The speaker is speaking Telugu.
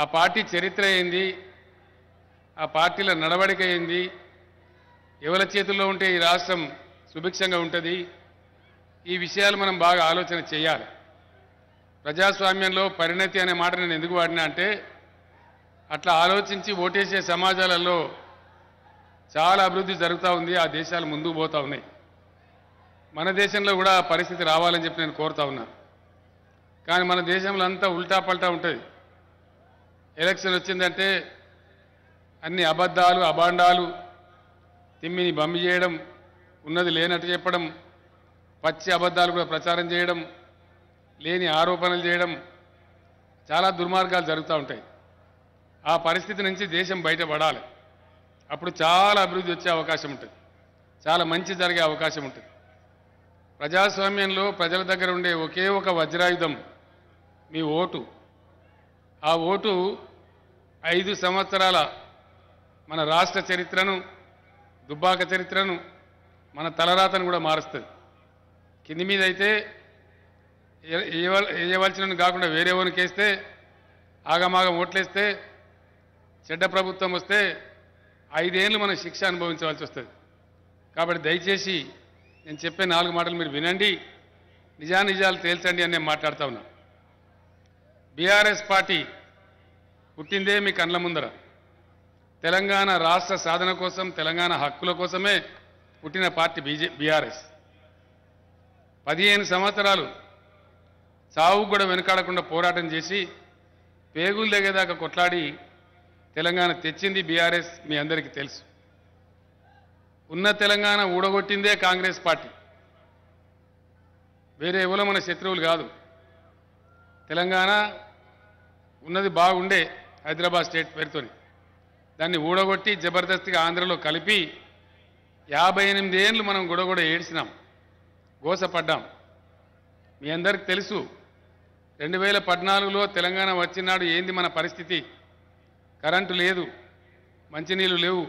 ఆ పార్టీ చరిత్ర ఏంది, ఆ పార్టీల నడవడిక ఏంది, ఎవరి చేతుల్లో ఉంటే ఈ రాష్ట్రం సుభిక్షంగా ఉంటుంది, ఈ విషయాలు మనం బాగా ఆలోచన చేయాలి. ప్రజాస్వామ్యంలో పరిణతి అనే మాట నేను ఎందుకు వాడినా అంటే, అట్లా ఆలోచించి ఓటేసే సమాజాలలో చాలా అభివృద్ధి జరుగుతూ ఉంది, ఆ దేశాలు ముందుకు పోతూ ఉన్నాయి. మన దేశంలో కూడా ఆ పరిస్థితి రావాలని చెప్పి నేను కోరుతా ఉన్నా. కానీ మన దేశంలో అంతా ఉల్టా పల్టా ఉంటుంది. ఎలక్షన్ వచ్చిందంటే అన్ని అబద్ధాలు, అబాండాలు, తిమ్మిని బమ్మి చేయడం, ఉన్నది లేనట్టు చెప్పడం, పచ్చి అబద్ధాలు కూడా ప్రచారం చేయడం, లేని ఆరోపణలు చేయడం, చాలా దుర్మార్గాలు జరుగుతూ ఉంటాయి. ఆ పరిస్థితి నుంచి దేశం బయటపడాలి. అప్పుడు చాలా అభివృద్ధి వచ్చే అవకాశం ఉంటుంది, చాలా మంచి జరిగే అవకాశం ఉంటుంది. ప్రజాస్వామ్యంలో ప్రజల దగ్గర ఉండే ఒకే ఒక వజ్రాయుధం మీ ఓటు. ఆ ఓటు 5 సంవత్సరాల మన రాష్ట్ర చరిత్రను, దుబ్బాక చరిత్రను, మన తలరాతను కూడా మారుస్తుంది. కింది మీద అయితే వేయవలసిన కాకుండా వేరే ఓనికేస్తే, ఆగమాగం ఓట్లేస్తే, చెడ్డ ప్రభుత్వం వస్తే 5 ఏళ్ళు మనం శిక్ష అనుభవించవలసి వస్తుంది. కాబట్టి దయచేసి నేను చెప్పే 4 మాటలు మీరు వినండి, నిజానిజాలు తేల్చండి అని నేను మాట్లాడుతూ ఉన్నా. బీఆర్ఎస్ పార్టీ పుట్టిందే మీ కండ్ల ముందర. తెలంగాణ రాష్ట్ర సాధన కోసం, తెలంగాణ హక్కుల కోసమే పుట్టిన పార్టీ బీఆర్ఎస్. 15 సంవత్సరాలు చావు కూడా వెనుకాడకుండా పోరాటం చేసి పేగులు తెగేదాకా కొట్లాడి తెలంగాణ తెచ్చింది బీఆర్ఎస్, మీ అందరికీ తెలుసు. ఉన్న తెలంగాణ ఊడగొట్టిందే కాంగ్రెస్ పార్టీ. వేరే ఎవరో మన శత్రువులు కాదు. తెలంగాణ ఉన్నది బాగుండే హైదరాబాద్ స్టేట్ పేరుతోని, దాన్ని ఊడగొట్టి జబర్దస్తిగా ఆంధ్రలో కలిపి 58 ఏళ్ళు మనం గొడగొడ ఏడ్చినాం, గోసపడ్డాం. మీ అందరికీ తెలుసు 2014లో తెలంగాణ వచ్చినాడు ఏంది మన పరిస్థితి. కరెంటు లేదు, మంచినీళ్ళు లేవు,